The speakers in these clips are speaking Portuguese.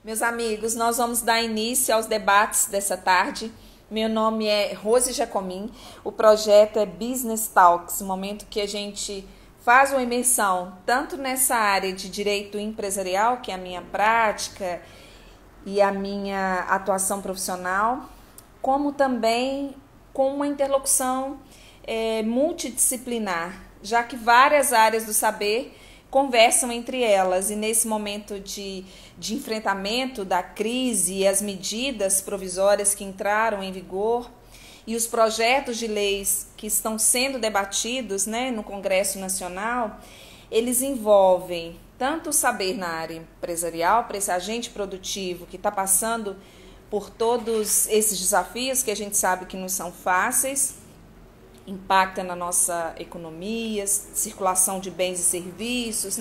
Meus amigos, nós vamos dar início aos debates dessa tarde. Meu nome é Rose Jacomin, o projeto é Business Talks, um momento que a gente faz uma imersão tanto nessa área de direito empresarial, que é a minha prática e a minha atuação profissional, como também com uma interlocução multidisciplinar, já que várias áreas do saber conversam entre elas, e nesse momento de enfrentamento da crise e as medidas provisórias que entraram em vigor e os projetos de leis que estão sendo debatidos, no Congresso Nacional, eles envolvem tanto o saber na área empresarial, para esse agente produtivo que está passando por todos esses desafios que a gente sabe que não são fáceis, impacta na nossa economia, circulação de bens e serviços,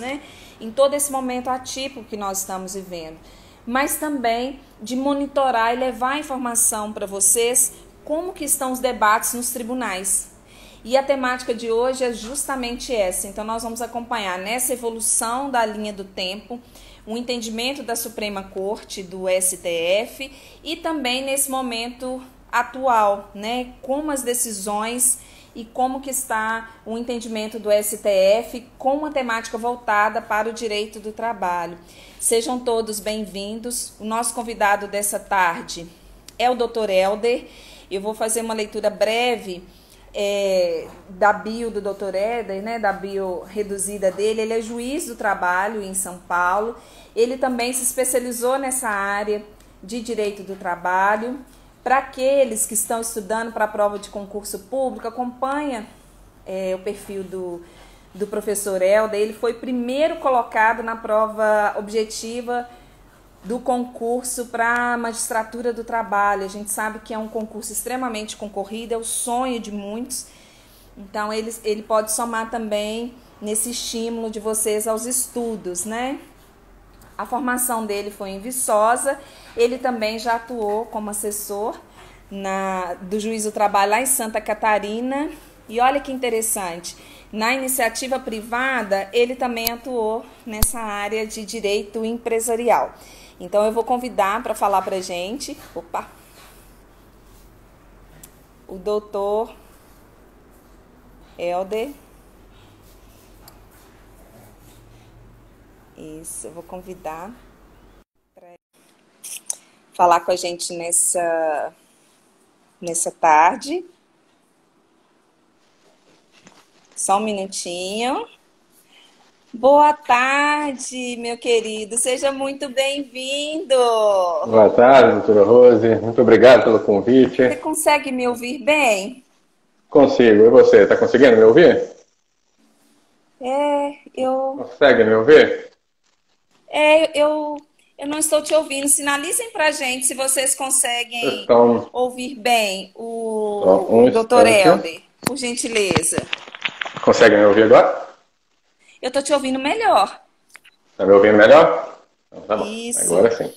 em todo esse momento atípico que nós estamos vivendo, mas também de monitorar e levar a informação para vocês como que estão os debates nos tribunais. E a temática de hoje é justamente essa. Então nós vamos acompanhar nessa evolução da linha do tempo, o entendimento da Suprema Corte, do STF, e também nesse momento atual, como as decisões e como que está o entendimento do STF com uma temática voltada para o direito do trabalho. Sejam todos bem-vindos. O nosso convidado dessa tarde é o Dr. Helder. Eu vou fazer uma leitura breve da bio do Dr. Helder, da bio reduzida dele. Ele é juiz do trabalho em São Paulo. Ele também se especializou nessa área de direito do trabalho. Para aqueles que estão estudando para a prova de concurso público, acompanha o perfil do professor Helder. Ele foi primeiro colocado na prova objetiva do concurso para a magistratura do trabalho. A gente sabe que é um concurso extremamente concorrido, é o sonho de muitos. Então, ele pode somar também nesse estímulo de vocês aos estudos, A formação dele foi em Viçosa. Ele também já atuou como assessor do Juiz do Trabalho lá em Santa Catarina. E olha que interessante, na iniciativa privada, ele também atuou nessa área de direito empresarial. Então, eu vou convidar para falar para a gente, o doutor Helder. Isso, eu vou convidar para falar com a gente nessa tarde. Só um minutinho. Boa tarde, meu querido. Seja muito bem-vindo. Boa tarde, doutora Rose. Muito obrigado pelo convite. Você consegue me ouvir bem? Consigo. E você? Está conseguindo me ouvir? Consegue me ouvir? Eu não estou te ouvindo. Sinalizem para a gente se vocês conseguem ouvir bem o Dr. Helder, por gentileza. Consegue me ouvir agora? Eu estou te ouvindo melhor. Está me ouvindo melhor? Então, tá bom. Isso. Agora sim.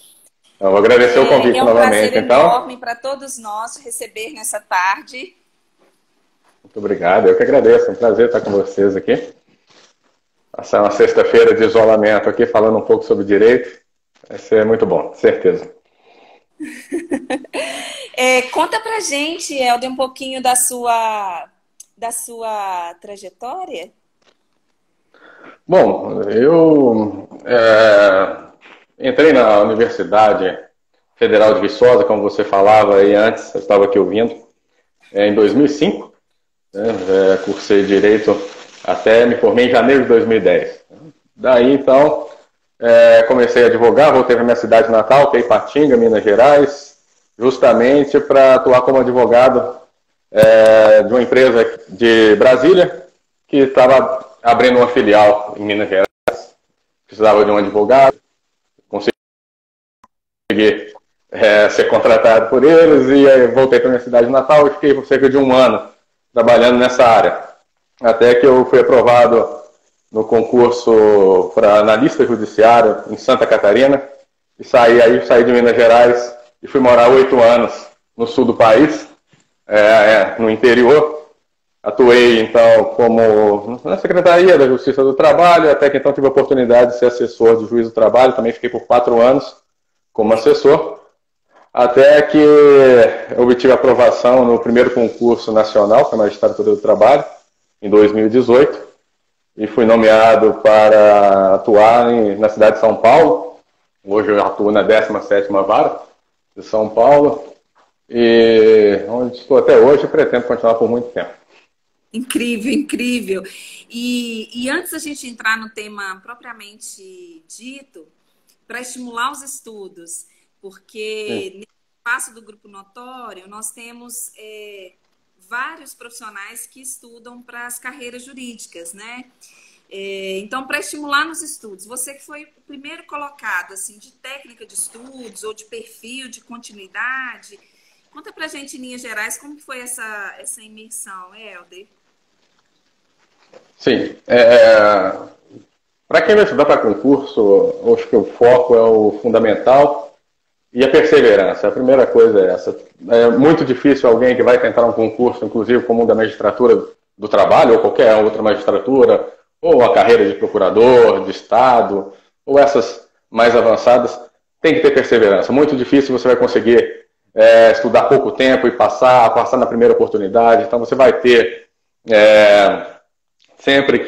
Eu vou agradecer o convite novamente. É um prazer enorme para todos nós receber nessa tarde. Muito obrigado. Eu que agradeço. É um prazer estar com vocês aqui. Passar uma sexta-feira de isolamento aqui, falando um pouco sobre direito. Vai ser muito bom, certeza. Conta pra gente, Helder, um pouquinho da sua trajetória. Bom, eu entrei na Universidade Federal de Viçosa, como você falava aí antes, eu estava aqui ouvindo, em 2005. Cursei Direito até me formei em janeiro de 2010. Daí, então, comecei a advogar, voltei para minha cidade natal, que é Ipatinga, Minas Gerais, justamente para atuar como advogado de uma empresa de Brasília, que estava abrindo uma filial em Minas Gerais. Precisava de um advogado, consegui ser contratado por eles, e aí voltei para minha cidade natal e fiquei por cerca de um ano trabalhando nessa área. Até que eu fui aprovado no concurso para analista judiciário em Santa Catarina, e saí de Minas Gerais e fui morar 8 anos no sul do país, no interior. Atuei, então, como na Secretaria da Justiça do Trabalho, até que então tive a oportunidade de ser assessor de juiz do trabalho, também fiquei por 4 anos, como assessor, até que eu obtive aprovação no primeiro concurso nacional para magistratura do trabalho, em 2018, e fui nomeado para atuar na cidade de São Paulo. Hoje eu atuo na 17ª Vara de São Paulo, e onde estou até hoje e pretendo continuar por muito tempo. Incrível, incrível. E antes da gente entrar no tema propriamente dito, para estimular os estudos, porque nesse espaço do Grupo Notório, nós temos vários profissionais que estudam para as carreiras jurídicas, né? Então, para estimular nos estudos, você que foi o primeiro colocado, assim, de técnica de estudos ou de perfil, de continuidade, conta para a gente, em linhas gerais, como que foi essa imersão, Helder? Sim. Para quem vai estudar para concurso, acho que o foco é o fundamental e a perseverança. A primeira coisa é essa. É muito difícil alguém que vai tentar um concurso, inclusive como o da magistratura do trabalho, ou qualquer outra magistratura, ou a carreira de procurador, de Estado, ou essas mais avançadas, tem que ter perseverança. Muito difícil você vai conseguir estudar pouco tempo e passar na primeira oportunidade. Então você vai ter sempre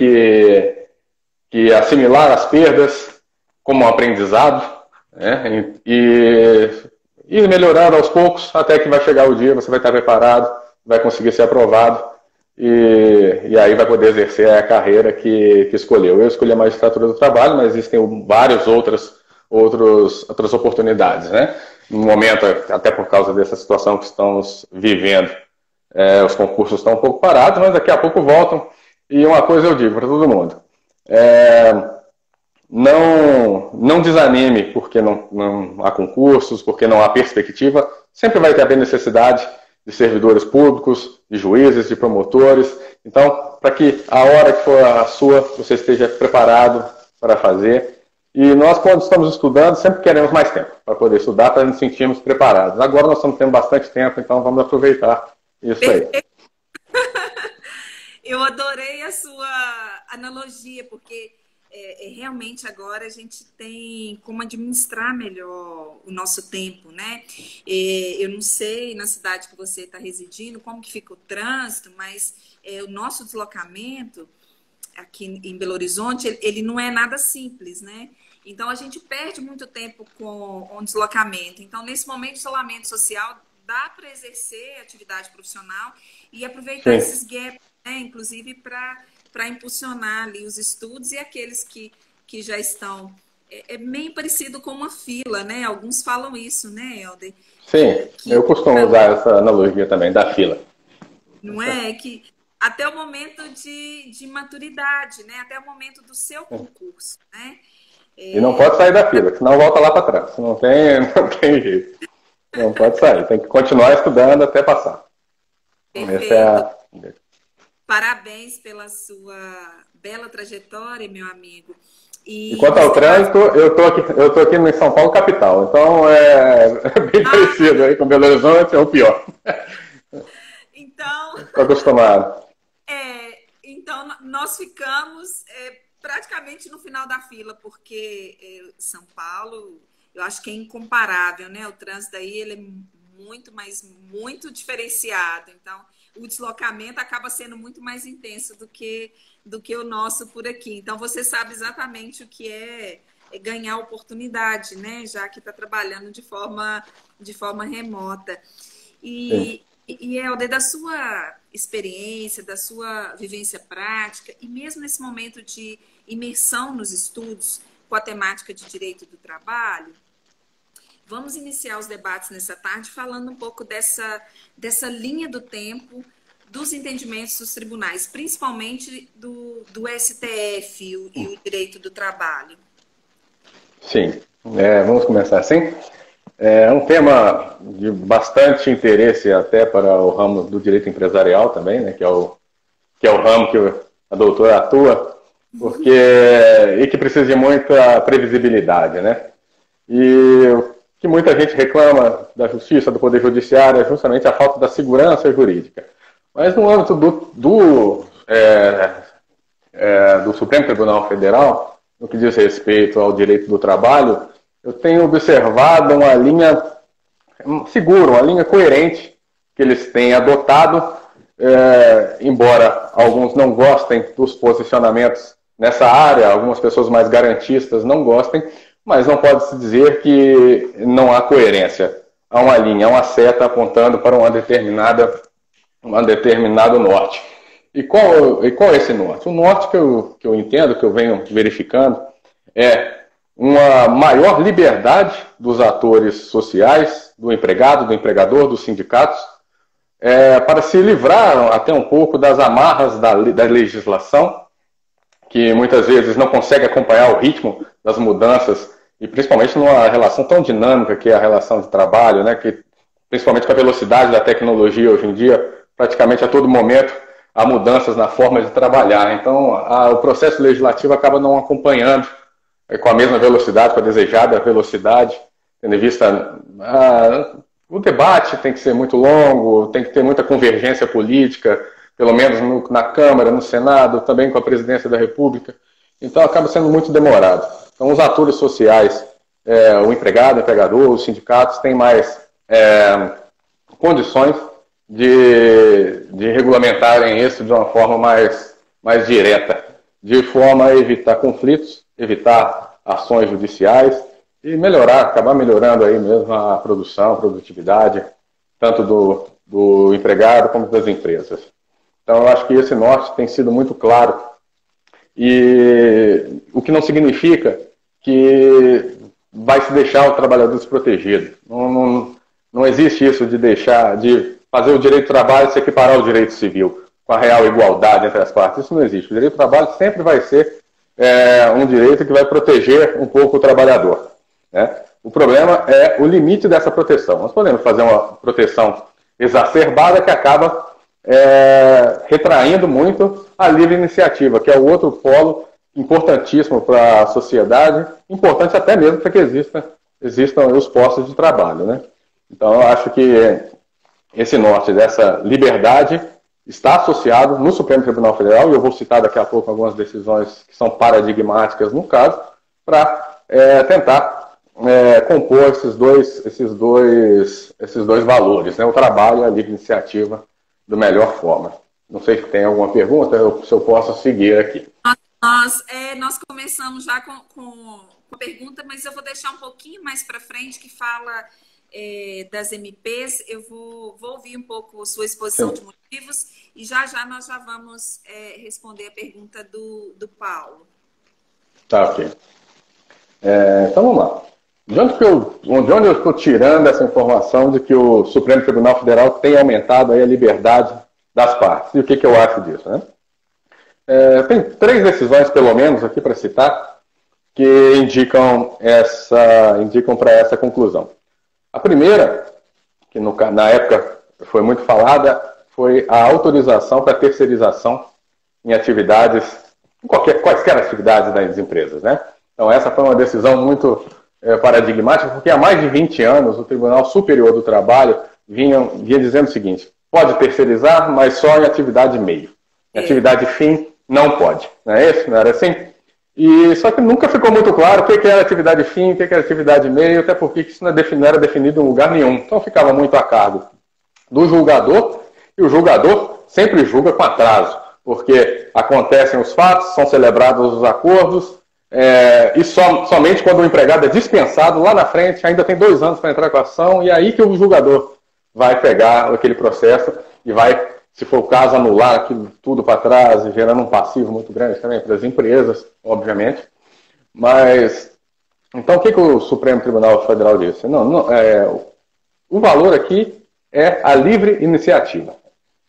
que assimilar as perdas como um aprendizado, né? E ir melhorando aos poucos até que vai chegar o dia, você vai estar preparado, vai conseguir ser aprovado e aí vai poder exercer a carreira que escolheu. Eu escolhi a magistratura do trabalho, mas existem várias outras oportunidades, né? No momento, até por causa dessa situação que estamos vivendo, os concursos estão um pouco parados, mas daqui a pouco voltam. E uma coisa eu digo para todo mundo, não desanime porque não há concursos, porque não há perspectiva. Sempre vai ter a necessidade de servidores públicos, de juízes, de promotores. Então, para que a hora que for a sua, você esteja preparado para fazer. E nós, quando estamos estudando, sempre queremos mais tempo para poder estudar, para nos sentirmos preparados. Agora nós estamos tendo bastante tempo, então vamos aproveitar isso aí. Eu adorei a sua analogia, porque realmente agora a gente tem como administrar melhor o nosso tempo, né? Eu não sei na cidade que você está residindo como que fica o trânsito, mas o nosso deslocamento aqui em Belo Horizonte, ele não é nada simples, né? Então a gente perde muito tempo com o deslocamento. Então, nesse momento de isolamento social, dá para exercer atividade profissional e aproveitar esses gaps, né? Inclusive para impulsionar ali os estudos e aqueles que já estão. É meio parecido com uma fila, né? Alguns falam isso, né, Helder? Sim, eu costumo usar essa analogia também, da fila. Não é? Que até o momento de maturidade, né? Até o momento do seu concurso, né? E não pode sair da fila, senão volta lá para trás. Não tem jeito. Não pode sair, tem que continuar estudando até passar. Perfeito. Parabéns pela sua bela trajetória, meu amigo. E quanto ao trânsito, eu tô aqui em São Paulo, capital. Então é bem parecido aí com Belo Horizonte, é o pior. Então, estou acostumado. Então, nós ficamos praticamente no final da fila, porque São Paulo, eu acho que é incomparável, né? O trânsito aí, ele é muito, mas muito diferenciado. Então, o deslocamento acaba sendo muito mais intenso do que o nosso por aqui. Então, você sabe exatamente o que é ganhar oportunidade, né? Já que está trabalhando de forma remota. E Helder, da sua experiência, da sua vivência prática, e mesmo nesse momento de imersão nos estudos com a temática de direito do trabalho, vamos iniciar os debates nessa tarde falando um pouco dessa linha do tempo dos entendimentos dos tribunais, principalmente do STF e o direito do trabalho. Sim, vamos começar assim. É um tema de bastante interesse até para o ramo do direito empresarial também, né, que é o ramo que a doutora atua, e que precisa de muita previsibilidade, né? E o que muita gente reclama da justiça, do poder judiciário, é justamente a falta da segurança jurídica. Mas no âmbito do Supremo Tribunal Federal, no que diz respeito ao direito do trabalho, eu tenho observado uma linha segura, uma linha coerente que eles têm adotado, embora alguns não gostem dos posicionamentos nessa área, algumas pessoas mais garantistas não gostem, mas não pode-se dizer que não há coerência. Há uma linha, há uma seta apontando para um determinado norte. E qual é esse norte? O norte que eu entendo, que eu venho verificando, é uma maior liberdade dos atores sociais, do empregado, do empregador, dos sindicatos, para se livrar até um pouco das amarras da legislação, que muitas vezes não consegue acompanhar o ritmo das mudanças, e principalmente numa relação tão dinâmica que é a relação de trabalho, né, que, principalmente com a velocidade da tecnologia hoje em dia, praticamente a todo momento há mudanças na forma de trabalhar. Então, o processo legislativo acaba não acompanhando com a mesma velocidade, com a desejada velocidade, tendo em vista o debate tem que ser muito longo, tem que ter muita convergência política, pelo menos na Câmara, no Senado, também com a Presidência da República. Então, acaba sendo muito demorado. Então, os atores sociais, o empregado, o empregador, os sindicatos, têm mais condições de regulamentarem isso de uma forma mais direta, de forma a evitar conflitos, evitar ações judiciais e acabar melhorando aí mesmo a produção, a produtividade, tanto do empregado como das empresas. Então, eu acho que esse norte tem sido muito claro, e o que não significa que vai se deixar o trabalhador desprotegido. Não existe isso de fazer o direito do trabalho se equiparar ao direito civil, com a real igualdade entre as partes. Isso não existe. O direito do trabalho sempre vai ser um direito que vai proteger um pouco o trabalhador, né? O problema é o limite dessa proteção. Nós podemos fazer uma proteção exacerbada que acaba retraindo muito a livre iniciativa, que é o outro polo importantíssimo para a sociedade, importante até mesmo para que existam os postos de trabalho, né? Então, eu acho que esse norte dessa liberdade está associado no Supremo Tribunal Federal, e eu vou citar daqui a pouco algumas decisões que são paradigmáticas no caso, para tentar compor esses dois valores, né? O trabalho e a livre iniciativa da melhor forma. Não sei se tem alguma pergunta, se eu posso seguir aqui. Nós começamos já com a pergunta, mas eu vou deixar um pouquinho mais para frente, que fala das MPs. Eu vou ouvir um pouco sua exposição de motivos e já nós já vamos responder a pergunta do Paulo. Tá, ok. Então vamos lá. De onde eu estou tirando essa informação de que o Supremo Tribunal Federal tem aumentado aí a liberdade das partes? E o que eu acho disso, né? Tem 3 decisões, pelo menos, aqui para citar, que indicam para essa conclusão. A primeira, que na época foi muito falada, foi a autorização para terceirização em atividades, quaisquer atividades das empresas, né? Então, essa foi uma decisão muito paradigmática, porque há mais de 20 anos o Tribunal Superior do Trabalho vinha dizendo o seguinte: pode terceirizar, mas só em atividade meio. Em atividade fim, não pode. Não é isso? Não era assim? E só que nunca ficou muito claro o que era atividade fim, o que era atividade meio, até porque isso não era definido em lugar nenhum. Então ficava muito a cargo do julgador, e o julgador sempre julga com atraso, porque acontecem os fatos, são celebrados os acordos, e somente quando o empregado é dispensado, lá na frente, ainda tem 2 anos para entrar com a ação, e aí que o julgador vai pegar aquele processo e vai, se for o caso, anular aquilo tudo para trás, gerando um passivo muito grande também para as empresas, obviamente. Mas, então, o que o Supremo Tribunal Federal disse? O valor aqui é a livre iniciativa.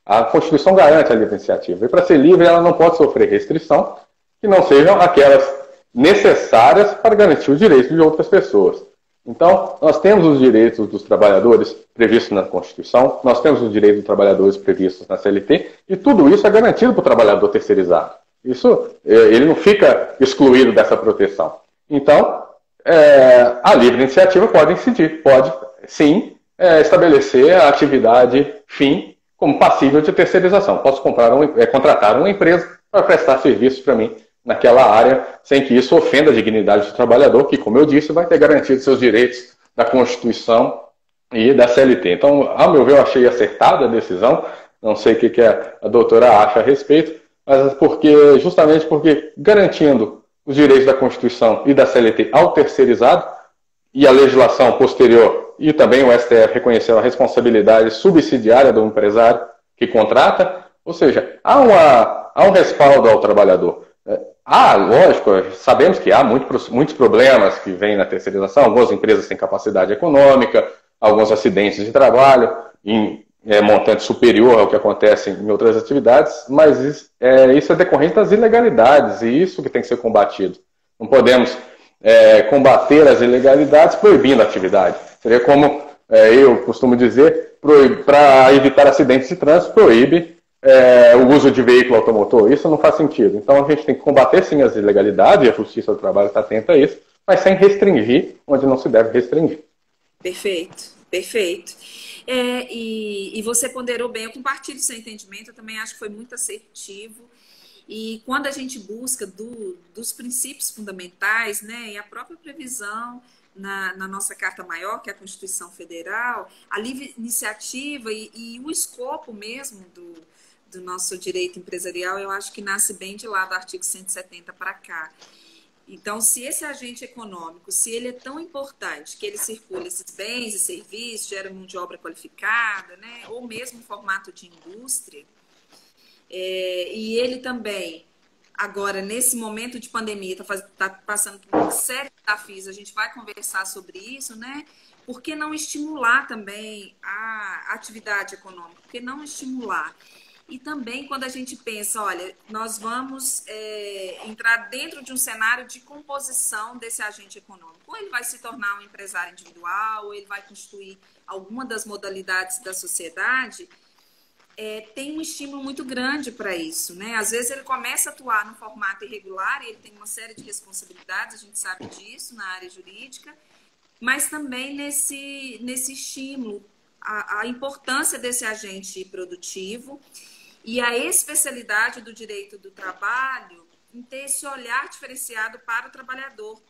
A Constituição garante a livre iniciativa. E para ser livre, ela não pode sofrer restrição que não sejam aquelas necessárias para garantir os direitos de outras pessoas. Então, nós temos os direitos dos trabalhadores previstos na Constituição, nós temos os direitos dos trabalhadores previstos na CLT, e tudo isso é garantido para o trabalhador terceirizado. Ele não fica excluído dessa proteção. Então, a livre iniciativa pode incidir, pode, sim, estabelecer a atividade fim como passível de terceirização. Posso contratar uma empresa para prestar serviços para mim naquela área, sem que isso ofenda a dignidade do trabalhador, que, como eu disse, vai ter garantido seus direitos da Constituição e da CLT. Então, ao meu ver, eu achei acertada a decisão, não sei o que a doutora acha a respeito, mas justamente porque garantindo os direitos da Constituição e da CLT ao terceirizado, e a legislação posterior, e também o STF reconheceu a responsabilidade subsidiária do empresário que contrata, ou seja, há um respaldo ao trabalhador. Lógico, sabemos que há muitos problemas que vêm na terceirização, algumas empresas têm capacidade econômica, alguns acidentes de trabalho, em montante superior ao que acontece em outras atividades, mas isso é decorrente das ilegalidades, e isso que tem que ser combatido. Não podemos combater as ilegalidades proibindo a atividade. Seria como eu costumo dizer, para evitar acidentes de trânsito, proíbe o uso de veículo automotor. Isso não faz sentido. Então a gente tem que combater sim as ilegalidades, e a Justiça do Trabalho está atenta a isso, mas sem restringir onde não se deve restringir. Perfeito, perfeito. E você ponderou bem, eu compartilho seu entendimento, eu também acho que foi muito assertivo. E quando a gente busca dos princípios fundamentais, né, e a própria previsão na nossa Carta Maior, que é a Constituição Federal, a livre iniciativa e o escopo mesmo do nosso direito empresarial, eu acho que nasce bem de lá do artigo 170 para cá. Então, se esse agente econômico, se ele é tão importante, que ele circula esses bens e serviços, gera mão de obra qualificada, né, ou mesmo em formato de indústria, e ele também, agora, nesse momento de pandemia, está passando por uma série de desafios, a gente vai conversar sobre isso, né? Por que não estimular também a atividade econômica? Por que não estimular? E também quando a gente pensa, olha, nós vamos entrar dentro de um cenário de composição desse agente econômico. Ou ele vai se tornar um empresário individual, ou ele vai constituir alguma das modalidades da sociedade, tem um estímulo muito grande para isso, né? Às vezes ele começa a atuar no formato irregular e ele tem uma série de responsabilidades, a gente sabe disso na área jurídica, mas também nesse estímulo, a importância desse agente produtivo e a especialidade do direito do trabalho em ter esse olhar diferenciado para o trabalhador,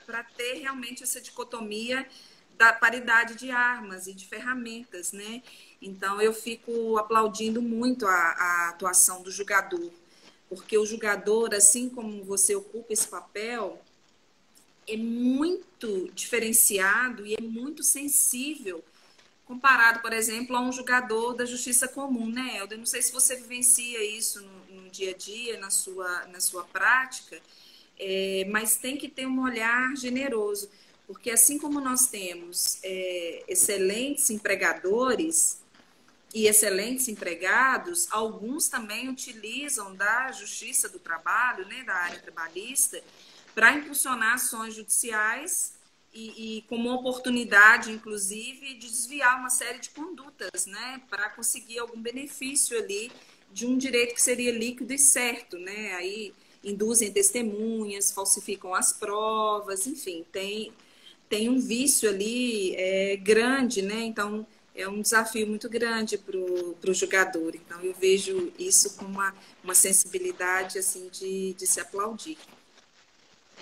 para ter realmente essa dicotomia da paridade de armas e de ferramentas, né? Então, eu fico aplaudindo muito a atuação do julgador, porque o julgador, assim como você ocupa esse papel, é muito diferenciado e é muito sensível comparado, por exemplo, a um julgador da justiça comum, né, Helder? Eu não sei se você vivencia isso no dia a dia, na sua prática, mas tem que ter um olhar generoso, porque assim como nós temos excelentes empregadores e excelentes empregados, alguns também utilizam da justiça do trabalho, né, da área trabalhista, para impulsionar ações judiciais e como oportunidade, inclusive, de desviar uma série de condutas, né, para conseguir algum benefício ali de um direito que seria líquido e certo, né? Aí induzem testemunhas, falsificam as provas, enfim, tem um vício ali grande, né? Então, é um desafio muito grande para o julgador. Então, eu vejo isso com uma sensibilidade assim, de se aplaudir.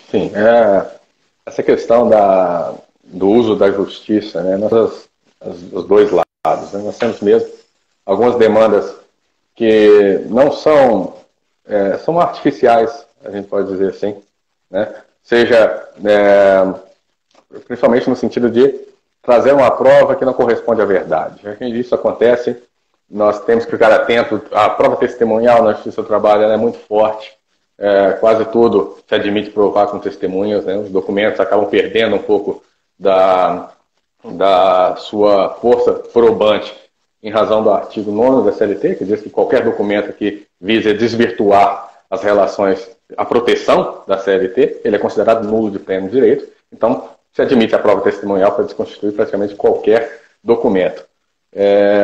Sim, essa questão do uso da justiça, né, os dois lados, né, nós temos mesmo algumas demandas que não são artificiais, a gente pode dizer assim, né, seja principalmente no sentido de trazer uma prova que não corresponde à verdade. Já que isso acontece, nós temos que ficar atento. A prova testemunhal na Justiça do Trabalho é muito forte. Quase tudo se admite provar com testemunhas, né? Os documentos acabam perdendo um pouco da sua força probante em razão do artigo 9º da CLT, que diz que qualquer documento que vise desvirtuar as relações, a proteção da CLT, ele é considerado nulo de pleno direito. Então, se admite a prova testemunhal para desconstituir praticamente qualquer documento.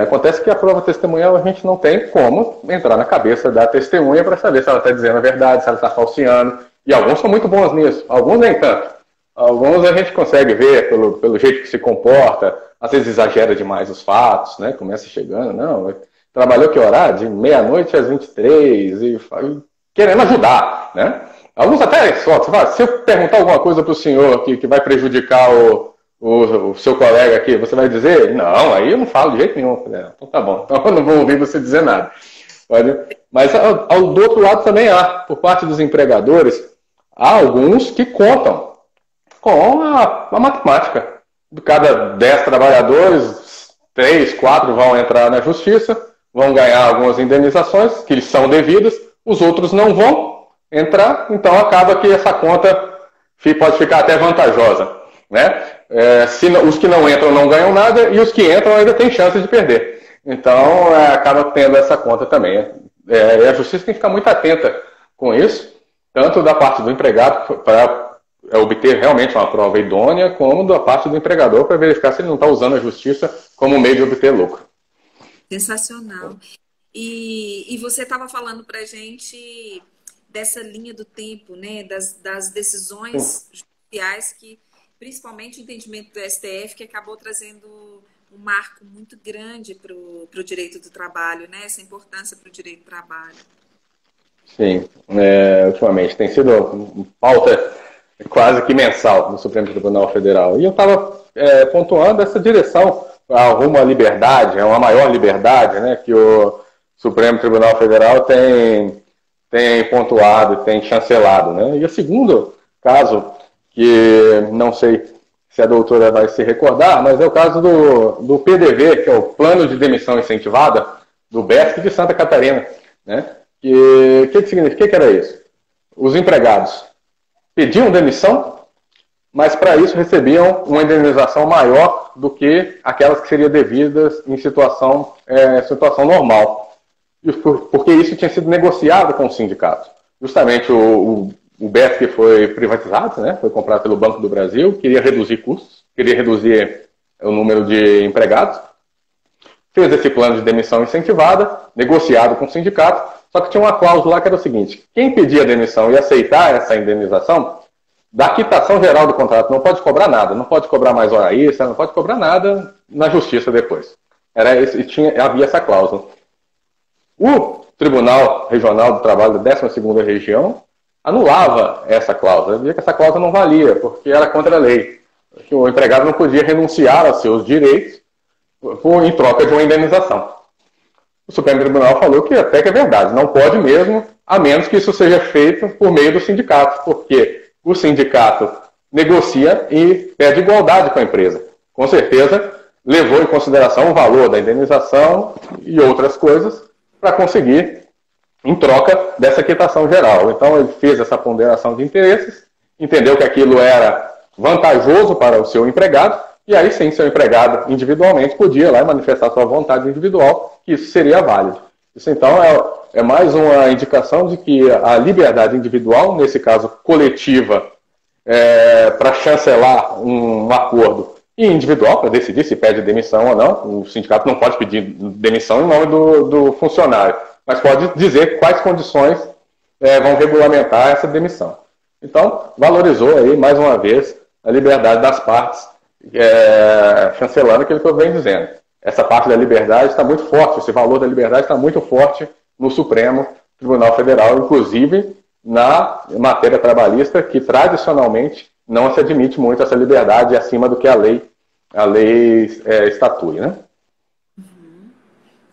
Acontece que a prova testemunhal a gente não tem como entrar na cabeça da testemunha para saber se ela está dizendo a verdade, se ela está falseando. E alguns são muito bons nisso, alguns nem tanto. Alguns a gente consegue ver pelo jeito que se comporta, às vezes exagera demais os fatos, né? Começa chegando, não, trabalhou que horário? De meia-noite às 23, e querendo ajudar, né? Alguns até só, se eu perguntar alguma coisa para o senhor que vai prejudicar o seu colega aqui, você vai dizer? Não, aí eu não falo de jeito nenhum. Eu falei, então tá bom, então eu não vou ouvir você dizer nada. Mas do outro lado também há, por parte dos empregadores, há alguns que contam com a matemática. De cada 10 trabalhadores, 3, 4 vão entrar na justiça, vão ganhar algumas indenizações, que são devidas, os outros não vão entrar, então acaba que essa conta pode ficar até vantajosa. Né? Os que não entram não ganham nada, e os que entram ainda têm chance de perder. Então, acaba tendo essa conta também. A justiça tem que ficar muito atenta com isso, tanto da parte do empregado para obter realmente uma prova idônea, como da parte do empregador para verificar se ele não está usando a justiça como meio de obter lucro. Sensacional. E você estava falando para a gente dessa linha do tempo, né, das decisões judiciais que, principalmente o entendimento do STF, que acabou trazendo um marco muito grande para o direito do trabalho, né? Essa importância para o direito do trabalho. Sim, ultimamente tem sido pauta quase que mensal no Supremo Tribunal Federal. E eu estava pontuando essa direção rumo à liberdade, a uma maior liberdade, né, que o Supremo Tribunal Federal tem pontuado, tem chancelado. Né? E o segundo caso, que não sei se a doutora vai se recordar, mas é o caso do PDV, que é o Plano de Demissão Incentivada do BESC de Santa Catarina. Né? O que significa? O que era isso? Os empregados pediam demissão, mas para isso recebiam uma indenização maior do que aquelas que seriam devidas em situação normal. Porque isso tinha sido negociado com o sindicato. Justamente o BESC foi privatizado, né? Foi comprado pelo Banco do Brasil, queria reduzir custos, queria reduzir o número de empregados, fez esse plano de demissão incentivada, negociado com o sindicato, só que tinha uma cláusula lá que era o seguinte: quem pedia demissão e aceitar essa indenização, da quitação geral do contrato, não pode cobrar nada, não pode cobrar mais hora extra, não pode cobrar nada na justiça depois. Havia essa cláusula. O Tribunal Regional do Trabalho da 12ª Região anulava essa cláusula, dizia que essa cláusula não valia, porque era contra a lei, que o empregado não podia renunciar aos seus direitos em troca de uma indenização. O Supremo Tribunal falou que até que é verdade, não pode mesmo, a menos que isso seja feito por meio do sindicato, porque o sindicato negocia e pede igualdade com a empresa. Com certeza, levou em consideração o valor da indenização e outras coisas para conseguir, em troca dessa quitação geral. Então, ele fez essa ponderação de interesses, entendeu que aquilo era vantajoso para o seu empregado, e aí sim, seu empregado individualmente podia lá manifestar sua vontade individual, que isso seria válido. Isso então é mais uma indicação de que a liberdade individual, nesse caso coletiva, para chancelar um acordo, e individual, para decidir se pede demissão ou não. O sindicato não pode pedir demissão em nome do funcionário, mas pode dizer quais condições vão regulamentar essa demissão. Então, valorizou aí, mais uma vez, a liberdade das partes, chancelando aquilo que eu venho dizendo. Essa parte da liberdade está muito forte, esse valor da liberdade está muito forte no Supremo Tribunal Federal, inclusive na matéria trabalhista, que tradicionalmente não se admite muito essa liberdade acima do que a lei estatui, né? Uhum.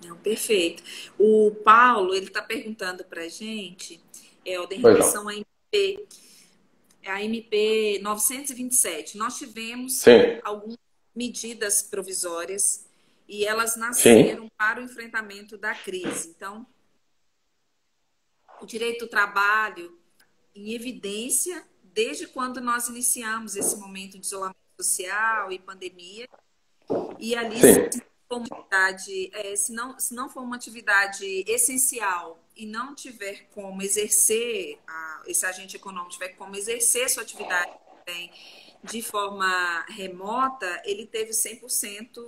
Não, perfeito. O Paulo, ele está perguntando para a gente, em relação à MP, a MP 927. Nós tivemos algumas medidas provisórias e elas nasceram para o enfrentamento da crise. Então, o direito do trabalho em evidência desde quando nós iniciamos esse momento de isolamento social e pandemia. E ali, se não for uma atividade essencial e não tiver como exercer, esse agente econômico tiver como exercer sua atividade também de forma remota, ele teve 100%,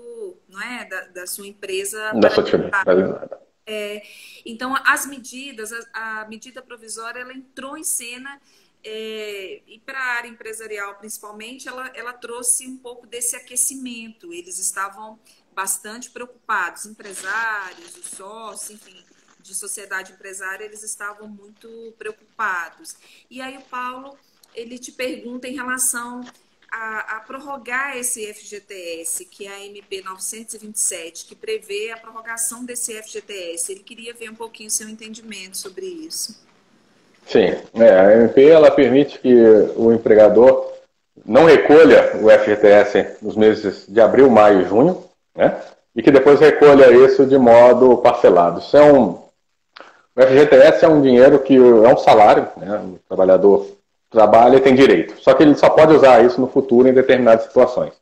não é, da sua empresa. Da sua atividade. Então, as medidas, a medida provisória, ela entrou em cena, e para a área empresarial, principalmente, ela trouxe um pouco desse aquecimento. Eles estavam bastante preocupados, empresários, os sócios, enfim, de sociedade empresária, eles estavam muito preocupados. E aí o Paulo, ele te pergunta em relação a prorrogar esse FGTS, que é a MP 927, que prevê a prorrogação desse FGTS. Ele queria ver um pouquinho o seu entendimento sobre isso. Sim, a MP ela permite que o empregador não recolha o FGTS nos meses de abril, maio e junho, né? E que depois recolha isso de modo parcelado. O FGTS é um dinheiro que é um salário, né? O trabalhador trabalha e tem direito. Só que ele só pode usar isso no futuro em determinadas situações.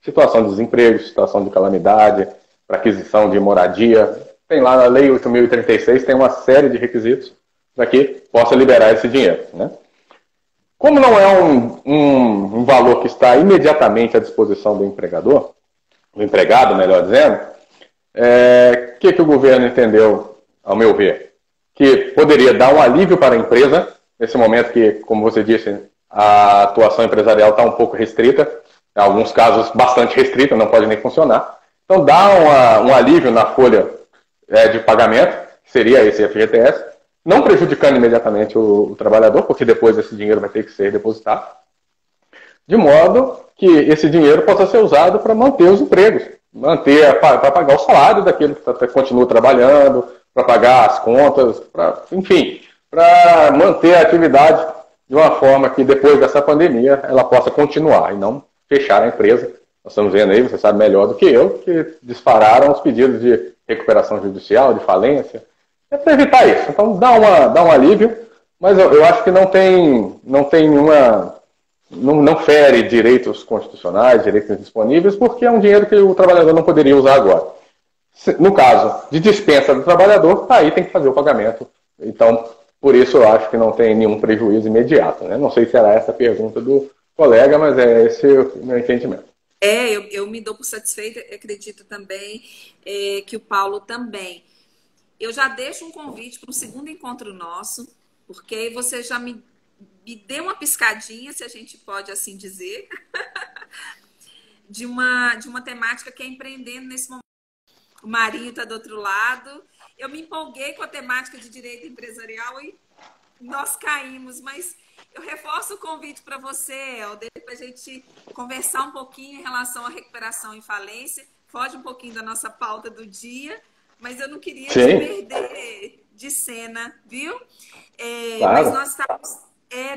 Situação de desemprego, situação de calamidade, para aquisição de moradia. Tem lá na Lei 8.036, tem uma série de requisitos para que possa liberar esse dinheiro, né? Como não é um valor que está imediatamente à disposição do empregador, do empregado, melhor dizendo, que o governo entendeu, ao meu ver, que poderia dar um alívio para a empresa, nesse momento que, como você disse, a atuação empresarial está um pouco restrita, em alguns casos bastante restrita, não pode nem funcionar. Então, dá um alívio na folha de pagamento, que seria esse FGTS, não prejudicando imediatamente o trabalhador, porque depois esse dinheiro vai ter que ser depositado, de modo que esse dinheiro possa ser usado para manter os empregos, para pagar o salário daquele que continua trabalhando, para pagar as contas, enfim, para manter a atividade de uma forma que depois dessa pandemia ela possa continuar e não fechar a empresa. Nós estamos vendo aí, você sabe melhor do que eu, que dispararam os pedidos de recuperação judicial, de falência. É para evitar isso. Então dá um alívio, mas eu acho que não tem nenhuma... Não fere direitos constitucionais, direitos disponíveis, porque é um dinheiro que o trabalhador não poderia usar agora. No caso de dispensa do trabalhador, aí tem que fazer o pagamento. Então, por isso eu acho que não tem nenhum prejuízo imediato, né? Não sei se era essa a pergunta do colega, mas é esse o meu entendimento. Eu me dou por satisfeita, acredito também que o Paulo também. Eu já deixo um convite para um segundo encontro nosso, porque aí você já me deu uma piscadinha, se a gente pode assim dizer, de uma temática que é empreendendo nesse momento. O Marinho está do outro lado. Eu me empolguei com a temática de direito empresarial e nós caímos, mas eu reforço o convite para você, Helder, para a gente conversar um pouquinho em relação à recuperação e falência. Foge um pouquinho da nossa pauta do dia, mas eu não queria te perder de cena, viu? Claro. Mas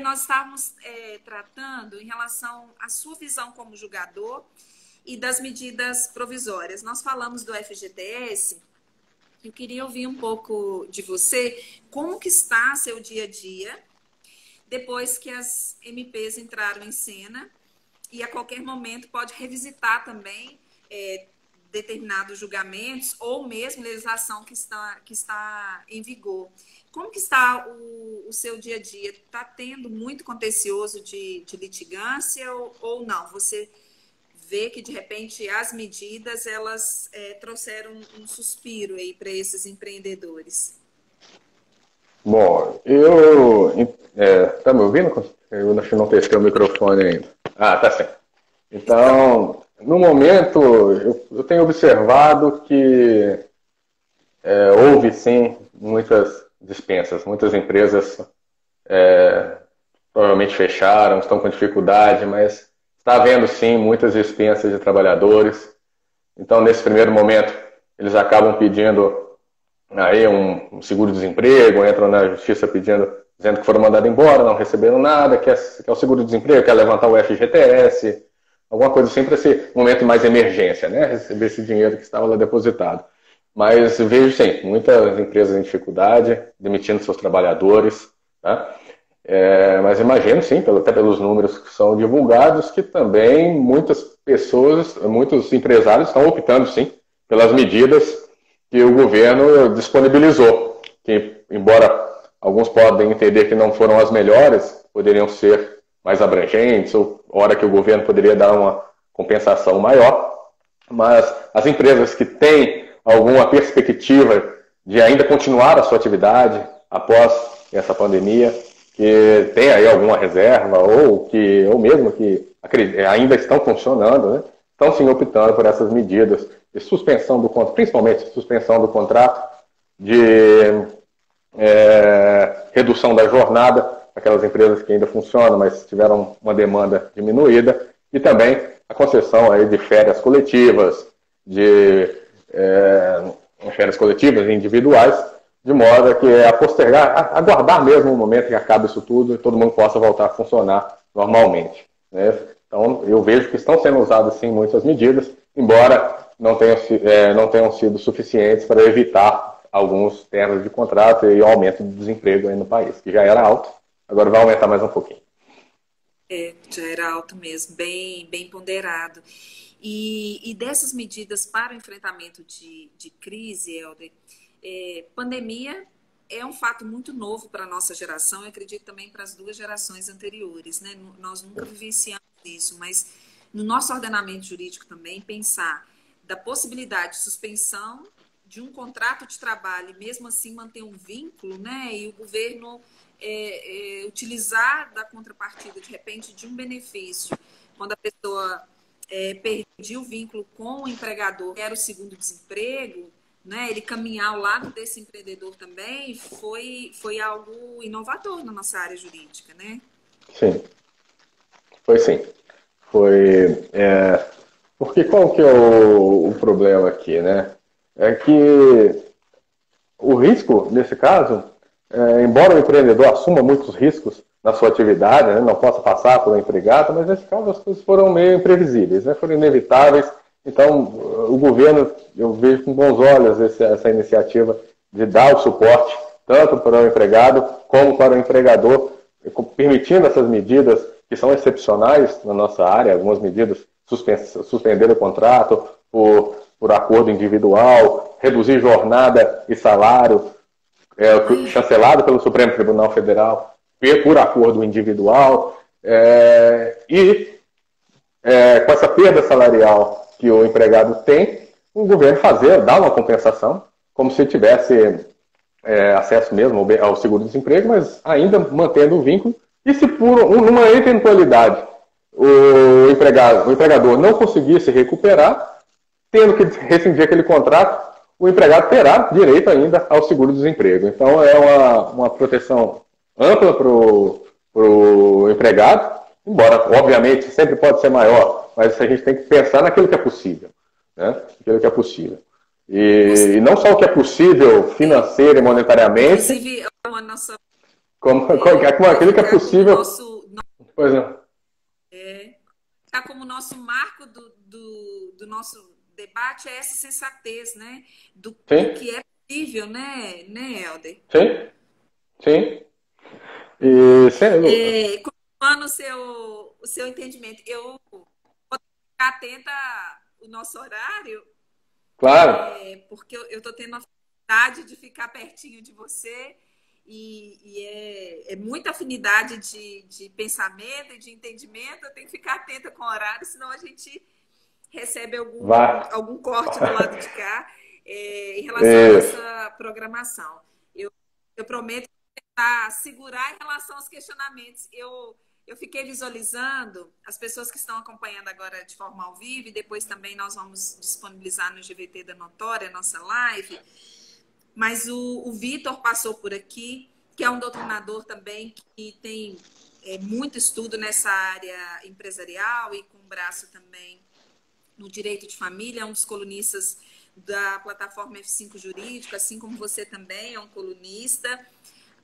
nós estávamos tratando em relação à sua visão como julgador e das medidas provisórias. Nós falamos do FGTS. Eu queria ouvir um pouco de você, como que está seu dia a dia, depois que as MPs entraram em cena, e a qualquer momento pode revisitar também determinados julgamentos, ou mesmo legislação que está em vigor. Como que está o seu dia a dia? Está tendo muito contencioso de litigância ou não? Você vê que, de repente, as medidas elas trouxeram um suspiro aí para esses empreendedores? Bom, tá me ouvindo? Eu acho que não testei o microfone ainda. Tá certo. Então, no momento, eu tenho observado que houve, sim, muitas dispensas. Muitas empresas provavelmente fecharam, estão com dificuldade, mas está havendo, sim, muitas dispensas de trabalhadores. Então, nesse primeiro momento, eles acabam pedindo aí um seguro-desemprego, entram na justiça dizendo que foram mandados embora, não receberam nada, quer o seguro-desemprego, quer levantar o FGTS, alguma coisa assim para esse momento mais emergência, né? Receber esse dinheiro que estava lá depositado. Mas vejo, sim, muitas empresas em dificuldade, demitindo seus trabalhadores, tá? Mas imagino, sim, até pelos números que são divulgados, que também muitas pessoas, muitos empresários estão optando, sim, pelas medidas que o governo disponibilizou, que, embora alguns podem entender que não foram as melhores, poderiam ser mais abrangentes, ou hora que o governo poderia dar uma compensação maior, mas as empresas que têm alguma perspectiva de ainda continuar a sua atividade após essa pandemia, que tem aí alguma reserva, ou mesmo que ainda estão funcionando, né? Estão sim optando por essas medidas de suspensão do contrato, principalmente suspensão do contrato, de redução da jornada, aquelas empresas que ainda funcionam, mas tiveram uma demanda diminuída, e também a concessão aí de férias coletivas, de férias coletivas e individuais, de modo que a postergar, aguardar mesmo o momento que acabe isso tudo e todo mundo possa voltar a funcionar normalmente, né? Então, eu vejo que estão sendo usadas, sim, muitas medidas, embora não tenham sido suficientes para evitar alguns termos de contrato e o aumento do desemprego aí no país, que já era alto, agora vai aumentar mais um pouquinho. Já era alto mesmo, bem ponderado. E dessas medidas para o enfrentamento de crise, Helder, pandemia é um fato muito novo para a nossa geração, e acredito também para as duas gerações anteriores, né? Nós nunca vivenciamos isso, mas no nosso ordenamento jurídico também pensar da possibilidade de suspensão de um contrato de trabalho e mesmo assim manter um vínculo, né? E o governo utilizar da contrapartida, de repente, de um benefício, quando a pessoa perdia o vínculo com o empregador, que era o segundo-desemprego, né? Ele caminhar ao lado desse empreendedor também foi algo inovador na nossa área jurídica, né? Sim, foi sim. Foi, porque qual que é o problema aqui, né? É que o risco, nesse caso, embora o empreendedor assuma muitos riscos na sua atividade, né, não possa passar pelo empregado, mas nesse caso as coisas foram meio imprevisíveis, né, foram inevitáveis. Então, o governo, eu vejo com bons olhos essa iniciativa de dar o suporte tanto para o empregado como para o empregador, permitindo essas medidas que são excepcionais na nossa área, algumas medidas suspender o contrato por acordo individual, reduzir jornada e salário, chancelado pelo Supremo Tribunal Federal, por acordo individual, com essa perda salarial que o empregado tem, o governo dar uma compensação, como se tivesse acesso mesmo ao seguro-desemprego, mas ainda mantendo o vínculo. E se numa eventualidade o empregador não conseguisse recuperar, tendo que rescindir aquele contrato, o empregado terá direito ainda ao seguro-desemprego. Então, é uma proteção ampla para o empregado, embora, obviamente, sempre pode ser maior, mas a gente tem que pensar naquilo que é possível, né? Aquilo que é possível. E não só o que é possível financeiro e monetariamente, inclusive, a nossa... como aquilo que é possível... Pois é. Tá como o nosso marco do nosso debate é essa sensatez, né? Do que é possível, né, Helder? Sim, sim. Continuando o seu entendimento, eu vou ficar atenta ao nosso horário, claro. porque eu estou tendo a facilidade de ficar pertinho de você e é muita afinidade de pensamento e de entendimento. Eu tenho que ficar atenta com o horário, senão a gente recebe algum corte do lado de cá em relação à nossa programação. Eu prometo tentar segurar em relação aos questionamentos. Eu fiquei visualizando as pessoas que estão acompanhando agora de forma ao vivo, e depois também nós vamos disponibilizar no GVT da Notória, nossa live. Mas o Vitor passou por aqui, que é um doutrinador também, que tem muito estudo nessa área empresarial e com braço também no direito de família, é um dos colunistas da plataforma F5 Jurídico, assim como você também é um colunista.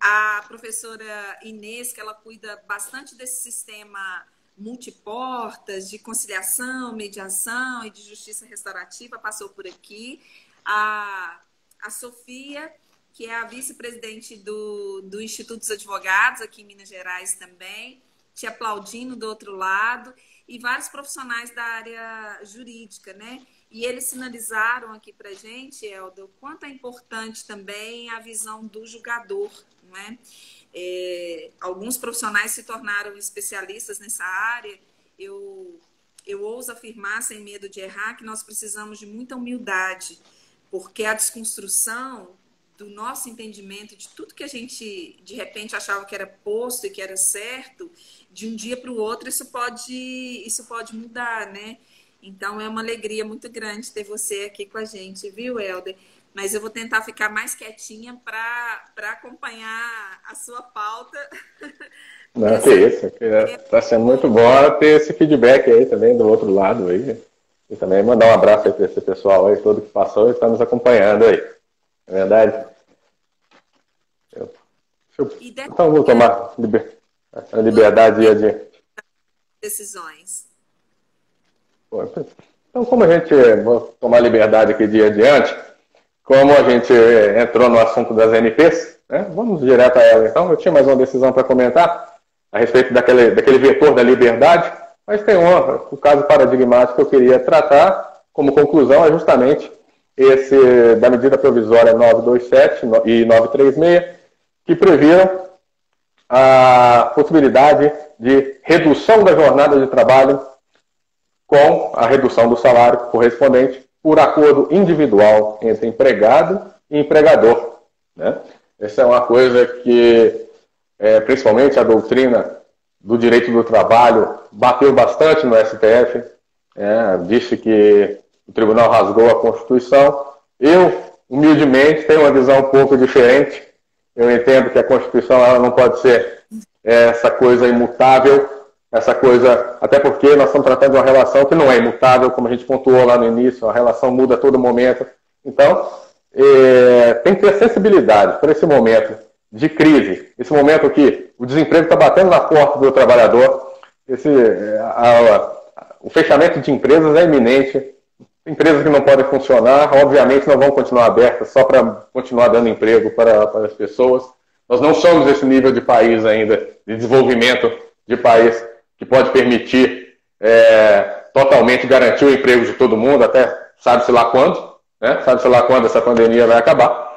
A professora Inês, que ela cuida bastante desse sistema multiportas, de conciliação, mediação e de justiça restaurativa, passou por aqui. A Sofia, que é a vice-presidente do Instituto dos Advogados, aqui em Minas Gerais também, te aplaudindo do outro lado, e vários profissionais da área jurídica, né? E eles sinalizaram aqui para a gente, Helder, o quanto é importante também a visão do julgador, não é? Alguns profissionais se tornaram especialistas nessa área. Eu ouso afirmar, sem medo de errar, que nós precisamos de muita humildade, porque a desconstrução do nosso entendimento de tudo que a gente, de repente, achava que era posto e que era certo, de um dia para o outro, isso pode mudar, né? Então, é uma alegria muito grande ter você aqui com a gente, viu, Helder? mas eu vou tentar ficar mais quietinha para acompanhar a sua pauta. Não, que isso. Está sendo muito bom ter esse feedback aí também do outro lado aí. E também mandar um abraço aí para esse pessoal aí, todo que passou e está nos acompanhando aí. É verdade? Então, vou tomar a liberdade de decisões. Então, como a gente vou tomar liberdade aqui de adiante, como a gente entrou no assunto das NPs, né, vamos direto a ela. Então, eu tinha mais uma decisão para comentar a respeito daquele vetor da liberdade, mas tem o caso paradigmático que eu queria tratar como conclusão é justamente esse da medida provisória 927 e 936, que previram a possibilidade de redução da jornada de trabalho com a redução do salário correspondente por acordo individual entre empregado e empregador. Né? Essa é uma coisa que, principalmente a doutrina do direito do trabalho, bateu bastante no STF, disse que o tribunal rasgou a Constituição. Eu, humildemente, tenho uma visão um pouco diferente. Eu entendo que a Constituição ela não pode ser essa coisa imutável, essa coisa, até porque nós estamos tratando de uma relação que não é imutável, como a gente pontuou lá no início, a relação muda a todo momento. Então, tem que ter sensibilidade para esse momento de crise, esse momento que o desemprego está batendo na porta do trabalhador, o fechamento de empresas é iminente, empresas que não podem funcionar, obviamente não vão continuar abertas só para continuar dando emprego para as pessoas. Nós não somos esse nível de país ainda, de desenvolvimento de país que pode permitir totalmente garantir o emprego de todo mundo, até sabe-se lá quando, né? Sabe-se lá quando essa pandemia vai acabar.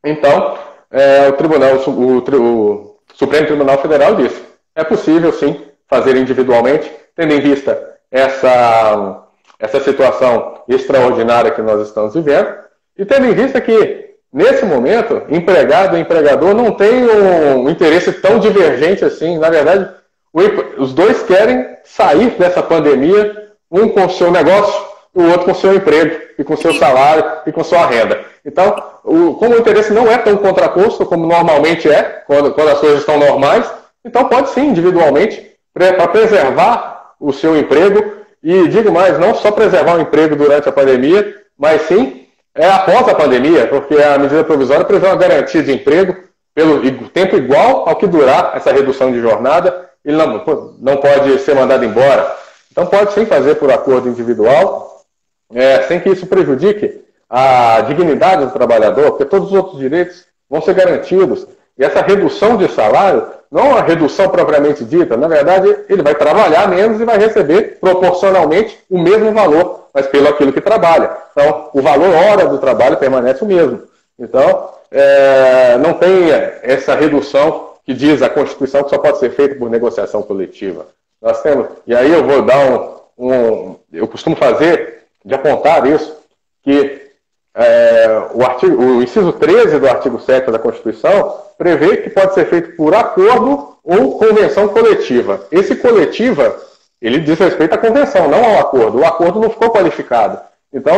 Então, o Supremo Tribunal Federal disse, é possível sim fazer individualmente, tendo em vista essa situação extraordinária que nós estamos vivendo, e tendo em vista que, nesse momento, empregado e empregador não têm um interesse tão divergente assim. Na verdade, os dois querem sair dessa pandemia, um com o seu negócio, o outro com o seu emprego, e com o seu salário, e com sua renda. Então, como o interesse não é tão contraposto como normalmente é, quando as coisas estão normais, então pode sim, individualmente, para preservar o seu emprego. E digo mais, não só preservar o emprego durante a pandemia, mas sim após a pandemia, porque a medida provisória prevê uma garantia de emprego pelo tempo igual ao que durar essa redução de jornada. Ele não pode ser mandado embora. Então pode sim fazer por acordo individual, sem que isso prejudique a dignidade do trabalhador, porque todos os outros direitos vão ser garantidos. E essa redução de salário não é uma redução propriamente dita. Na verdade, ele vai trabalhar menos e vai receber proporcionalmente o mesmo valor, mas pelo aquilo que trabalha. Então, o valor hora do trabalho permanece o mesmo. Então, não tem essa redução que diz a Constituição que só pode ser feita por negociação coletiva. Nós temos, e aí eu vou dar eu costumo fazer, de apontar isso, que o inciso 13 do artigo 7 da Constituição prevê que pode ser feito por acordo ou convenção coletiva. Esse coletiva, ele diz respeito à convenção, não ao acordo. O acordo não ficou qualificado. Então,